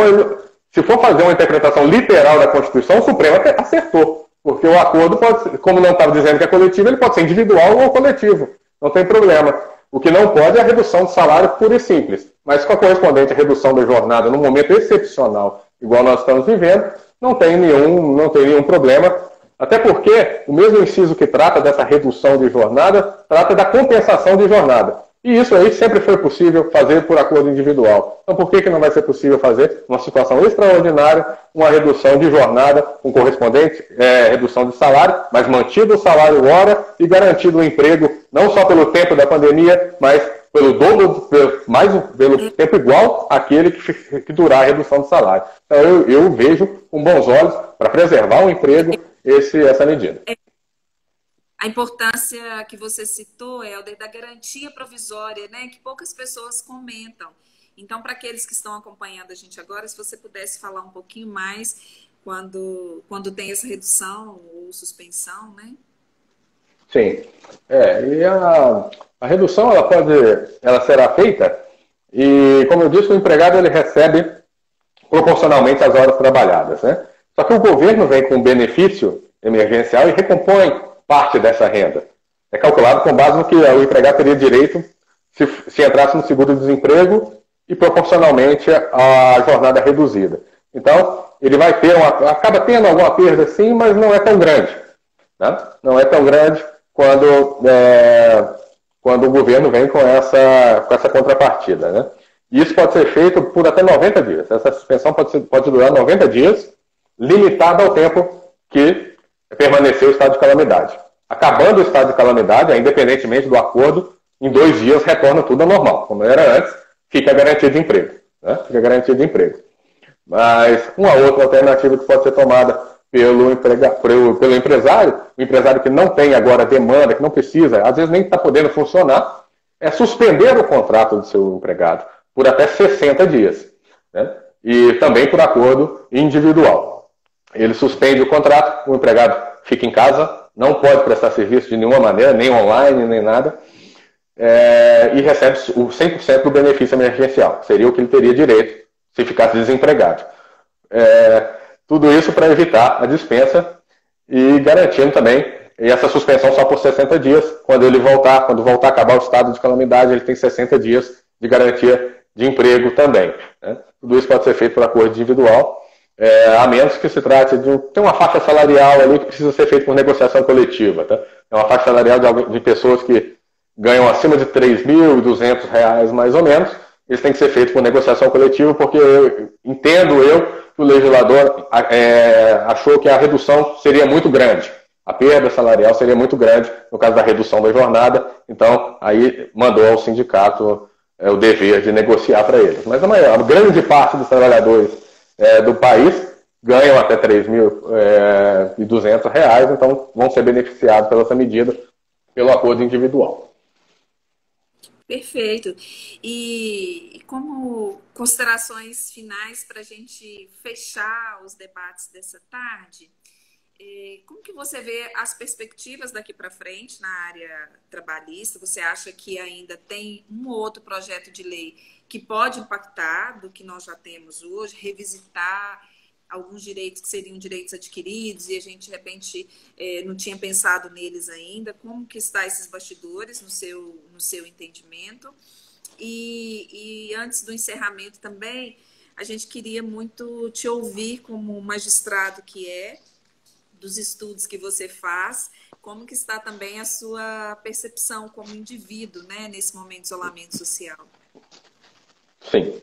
se for fazer uma interpretação literal da Constituição, o Supremo acertou. Porque o acordo pode ser, como não estava dizendo que é coletivo, ele pode ser individual ou coletivo. Não tem problema. O que não pode é a redução de salário pura e simples. Mas com a correspondente redução da jornada num momento excepcional, igual nós estamos vivendo, não tem nenhum problema. Até porque o mesmo inciso que trata dessa redução de jornada, trata da compensação de jornada. E isso aí sempre foi possível fazer por acordo individual. Então por que não vai ser possível fazer, numa situação extraordinária, uma redução de jornada com correspondente redução de salário, mas mantido o salário hora e garantido o emprego, não só pelo tempo da pandemia, mas pelo dobro, pelo tempo igual àquele que durar a redução do salário. Então eu vejo com bons olhos, para preservar o emprego, essa medida. A importância que você citou, Helder, da garantia provisória, né, que poucas pessoas comentam. Então, para aqueles que estão acompanhando a gente agora, se você pudesse falar um pouquinho mais quando tem essa redução ou suspensão, né? Sim. E a redução ela será feita e, como eu disse, o empregado ele recebe proporcionalmente às horas trabalhadas, né? Só que o governo vem com um benefício emergencial e recompõe parte dessa renda. É calculado com base no que o empregado teria direito se entrasse no seguro-desemprego e proporcionalmente à jornada reduzida. Então, ele vai ter acaba tendo alguma perda sim, mas não é tão grande. Né? Não é tão grande quando o governo vem com essa contrapartida. Né? E isso pode ser feito por até 90 dias. Essa suspensão pode durar 90 dias, limitada ao tempo que permaneceu o estado de calamidade. Acabando o estado de calamidade, independentemente do acordo, em 2 dias retorna tudo ao normal. Como era antes, fica a garantia de emprego. Né? Fica a garantia de emprego. Mas uma outra alternativa que pode ser tomada pelo empresário, o empresário que não tem agora demanda, que não precisa, às vezes nem está podendo funcionar, é suspender o contrato do seu empregado por até 60 dias. Né? E também por acordo individual. Ele suspende o contrato, o empregado fica em casa, não pode prestar serviço de nenhuma maneira, nem online, nem nada, e recebe o 100% do benefício emergencial, que seria o que ele teria direito se ficasse desempregado. Tudo isso para evitar a dispensa e garantindo também essa suspensão só por 60 dias. Quando voltar a acabar o estado de calamidade, ele tem 60 dias de garantia de emprego também. Né? Tudo isso pode ser feito por acordo individual, a menos que se trate tem uma faixa salarial ali que precisa ser feita por negociação coletiva. Tá? É uma faixa salarial de pessoas que ganham acima de R$ 3.200 mais ou menos. Isso tem que ser feito por negociação coletiva, porque entendo que o legislador achou que a redução seria muito grande. A perda salarial seria muito grande no caso da redução da jornada, então aí mandou ao sindicato o dever de negociar para eles. Mas a grande parte dos trabalhadores do país ganham até R$ 3.200, então vão ser beneficiados pela essa medida pelo acordo individual. Perfeito. E como considerações finais para a gente fechar os debates dessa tarde, como que você vê as perspectivas daqui para frente na área trabalhista? Você acha que ainda tem um ou outro projeto de lei que pode impactar do que nós já temos hoje, revisitar alguns direitos que seriam direitos adquiridos e a gente, de repente, não tinha pensado neles ainda? Como que está esses bastidores no seu entendimento? E antes do encerramento também, a gente queria muito te ouvir como magistrado que dos estudos que você faz, como que está também a sua percepção como indivíduo, né, nesse momento de isolamento social? Sim.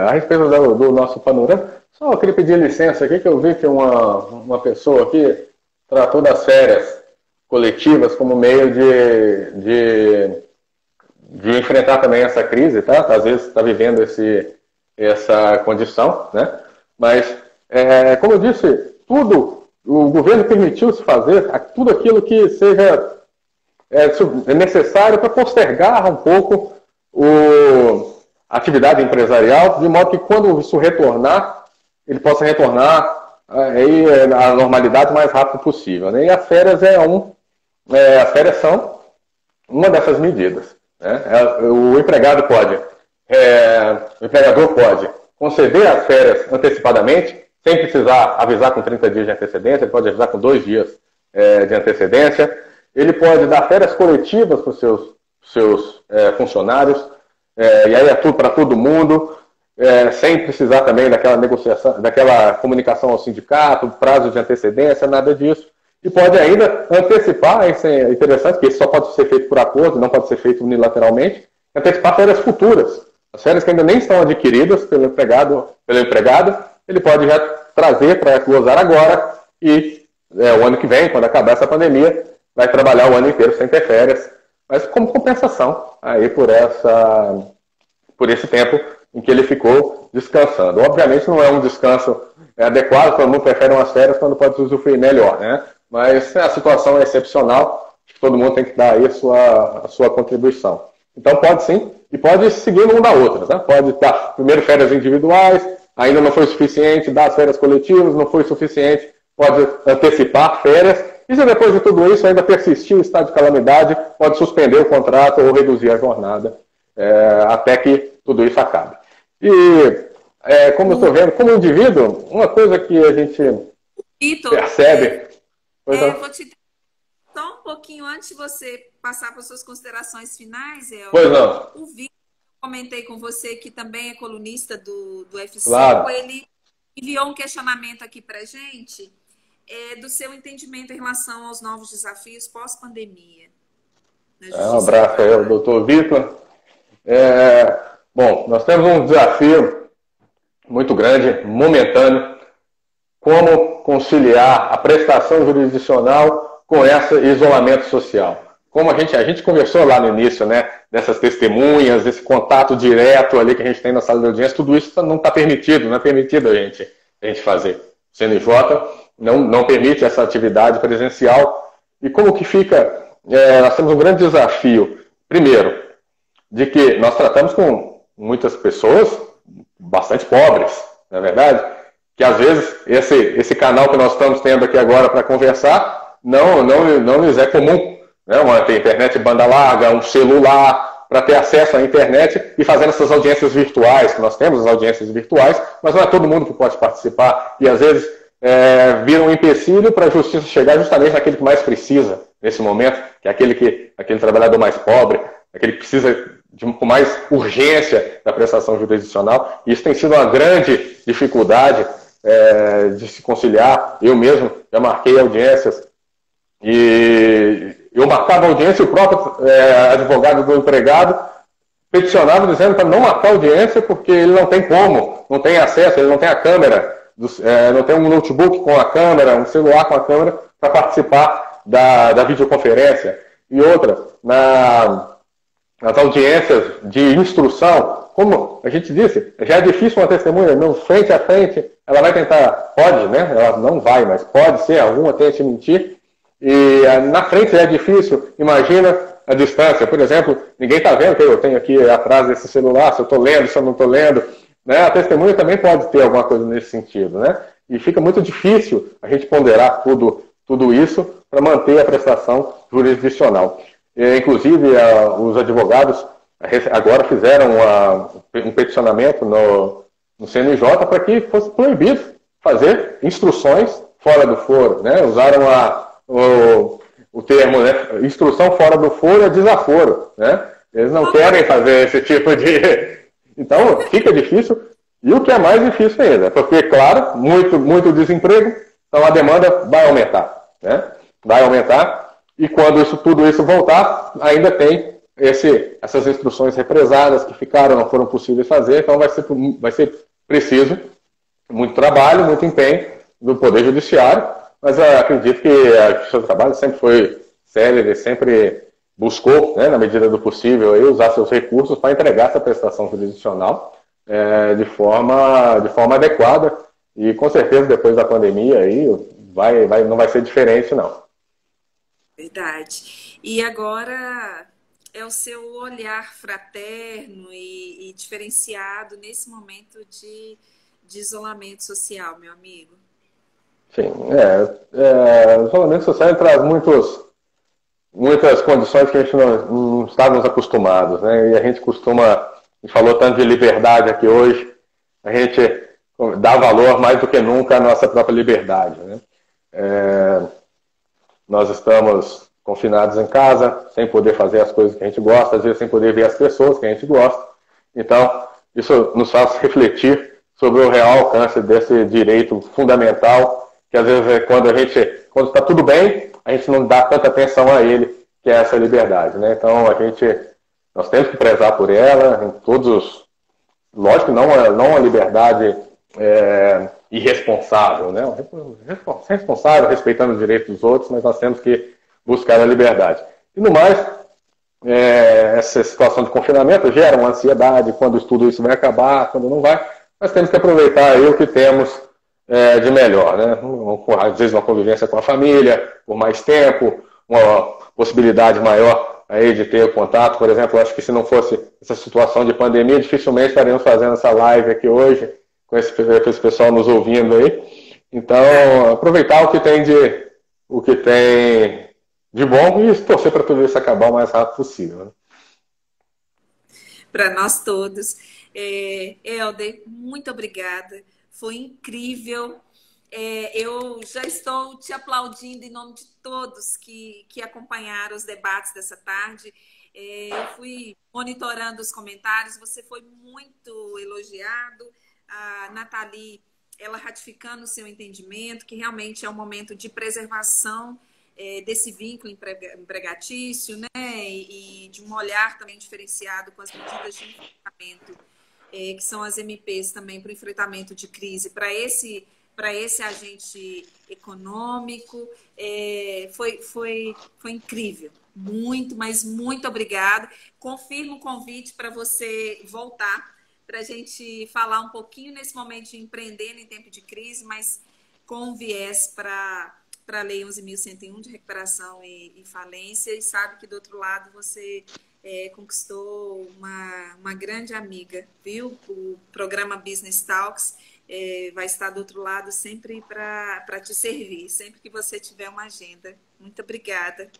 A respeito do nosso panorama, só eu queria pedir licença aqui, que eu vi que uma pessoa aqui tratou das férias coletivas como meio de enfrentar também essa crise, tá? Às vezes está vivendo essa condição, né? Mas, como eu disse, o governo permitiu-se fazer tudo aquilo que seja necessário para postergar um pouco a atividade empresarial, de modo que quando isso retornar, ele possa retornar à normalidade o mais rápido possível. Né? E as férias as férias são uma dessas medidas. Né? O empregador pode conceder as férias antecipadamente, sem precisar avisar com 30 dias de antecedência, ele pode avisar com 2 dias de antecedência. Ele pode dar férias coletivas para os seus funcionários, e aí é tudo para todo mundo, sem precisar também daquela negociação, daquela comunicação ao sindicato, prazo de antecedência, nada disso. E pode ainda antecipar, isso é interessante, porque isso só pode ser feito por acordo, não pode ser feito unilateralmente, antecipar férias futuras. As férias que ainda nem estão adquiridas pelo empregado, ele pode já trazer para gozar agora e o ano que vem, quando acabar essa pandemia, vai trabalhar o ano inteiro sem ter férias, mas como compensação aí por esse tempo em que ele ficou descansando. Obviamente não é um descanso adequado, todo mundo prefere umas férias quando pode usufruir melhor, né? Mas a situação é excepcional, acho que todo mundo tem que dar aí a sua contribuição. Então pode sim, e pode seguir uma da outra, tá? Pode dar primeiro férias individuais, ainda não foi suficiente, dar as férias coletivas, não foi suficiente, pode antecipar férias, e se depois de tudo isso ainda persistir o estado de calamidade, pode suspender o contrato ou reduzir a jornada até que tudo isso acabe. E como eu estou vendo, como indivíduo, uma coisa que a gente Vitor, percebe... vou te só um pouquinho antes de você passar para as suas considerações finais, Pois não. o Vitor, comentei com você que também é colunista do F5, Claro. ele enviou um questionamento aqui para a gente do seu entendimento em relação aos novos desafios pós-pandemia. Um abraço aí ao doutor Vitor. Bom, nós temos um desafio muito grande, momentâneo, como conciliar a prestação jurisdicional com esse isolamento social. Como a gente conversou lá no início, né, dessas testemunhas, desse contato direto ali que a gente tem na sala de audiência, tudo isso não está permitido, não é permitido a gente fazer. O CNJ não permite essa atividade presencial. E como que fica? Nós temos um grande desafio. Primeiro, de que nós tratamos com muitas pessoas bastante pobres, não é verdade? Que às vezes esse canal que nós estamos tendo aqui agora para conversar não lhes é comum, né? Uma internet banda larga, um celular, para ter acesso à internet e fazendo essas audiências virtuais, que nós temos as audiências virtuais, mas não é todo mundo que pode participar, e às vezes vira um empecilho para a justiça chegar justamente naquele que mais precisa nesse momento, que é aquele trabalhador mais pobre, aquele que precisa com mais urgência da prestação jurisdicional. E isso tem sido uma grande dificuldade de se conciliar. Eu mesmo já marquei audiências e eu marcava audiência e o próprio advogado do empregado peticionava dizendo para não marcar audiência porque ele não tem como, não tem acesso, ele não tem a câmera, não tem um notebook com a câmera, um celular com a câmera para participar da videoconferência. E outra, nas audiências de instrução, como a gente disse, já é difícil uma testemunha, não frente a frente, ela vai tentar, pode, né? Ela não vai, mas pode ser, alguma tente mentir, e na frente já é difícil, imagina a distância, por exemplo, ninguém está vendo que eu tenho aqui atrás desse celular, se eu estou lendo, se eu não estou lendo, né? A testemunha também pode ter alguma coisa nesse sentido, né? E fica muito difícil a gente ponderar tudo isso para manter a prestação jurisdicional. Inclusive, os advogados agora fizeram um peticionamento no CNJ para que fosse proibido fazer instruções fora do foro, né? Usaram o termo, né? Instrução fora do foro é desaforo, né? Eles não querem fazer esse tipo de... Então, fica difícil. E o que é mais difícil ainda, porque, claro, muito desemprego, então a demanda vai aumentar, né? Vai aumentar. E quando tudo isso voltar, ainda tem essas instruções represadas que não foram possíveis fazer, então vai ser preciso muito trabalho, muito empenho do Poder Judiciário, mas eu acredito que a Justiça do Trabalho sempre foi célere, sempre buscou, né, na medida do possível, usar seus recursos para entregar essa prestação jurisdicional de forma adequada, e com certeza depois da pandemia aí, não vai ser diferente, não. Verdade. E agora é o seu olhar fraterno e diferenciado nesse momento de isolamento social, meu amigo. Sim, o isolamento social traz muitas condições que a gente não estávamos acostumados, né? E a gente falou tanto de liberdade aqui hoje, a gente dá valor mais do que nunca à nossa própria liberdade, né? Nós estamos confinados em casa, sem poder fazer as coisas que a gente gosta, às vezes sem poder ver as pessoas que a gente gosta. Então, isso nos faz refletir sobre o real alcance desse direito fundamental, que às vezes quando está tudo bem, a gente não dá tanta atenção a ele, que é essa liberdade, né? Então, nós temos que prezar por ela, em todos lógico que não uma liberdade irresponsável, né? Responsável, respeitando os direitos dos outros, mas nós temos que buscar a liberdade. E no mais, essa situação de confinamento gera uma ansiedade, quando tudo isso vai acabar, quando não vai, nós temos que aproveitar aí o que temos de melhor, né? Às vezes uma convivência com a família, por mais tempo, uma possibilidade maior aí de ter contato, por exemplo, eu acho que se não fosse essa situação de pandemia, dificilmente estaríamos fazendo essa live aqui hoje, com esse pessoal nos ouvindo aí. Então, aproveitar o que tem de bom e torcer para tudo isso acabar o mais rápido possível, né? Para nós todos. Helder, muito obrigada. Foi incrível. Eu já estou te aplaudindo em nome de todos que acompanharam os debates dessa tarde. Eu fui monitorando os comentários, você foi muito elogiado. A Nathalie, ela ratificando o seu entendimento, que realmente é um momento de preservação desse vínculo empregatício, né? E de um olhar também diferenciado com as medidas de enfrentamento, que são as MPs também para o enfrentamento de crise, para esse agente econômico. Foi incrível. Muito, mas muito obrigada. Confirmo o convite para você voltar, para a gente falar um pouquinho nesse momento de empreender em tempo de crise, mas com viés para a Lei 11.101 de recuperação e falência, e sabe que do outro lado você conquistou uma grande amiga, viu? O programa Business Talks vai estar do outro lado sempre para te servir, sempre que você tiver uma agenda. Muito obrigada.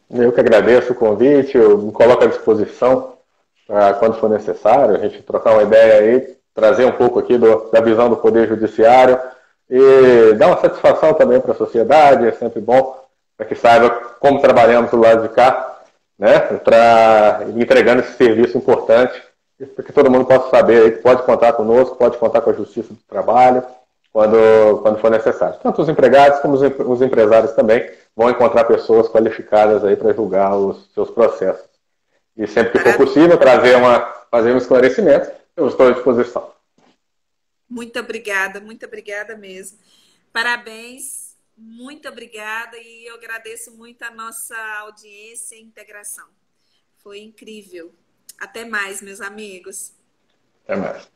Eu que agradeço o convite, eu me coloco à disposição para quando for necessário, a gente trocar uma ideia aí, trazer um pouco aqui da visão do Poder Judiciário e dar uma satisfação também para a sociedade, é sempre bom para que saiba como trabalhamos do lado de cá, né, para entregando esse serviço importante, para que todo mundo possa saber aí que pode contar conosco, pode contar com a Justiça do Trabalho, quando for necessário. Tanto os empregados como os empresários também vão encontrar pessoas qualificadas aí para julgar os seus processos. E sempre que for possível fazer um esclarecimento, eu estou à disposição. Muito obrigada mesmo. Parabéns, muito obrigada, e eu agradeço muito a nossa audiência e integração. Foi incrível. Até mais, meus amigos. Até mais.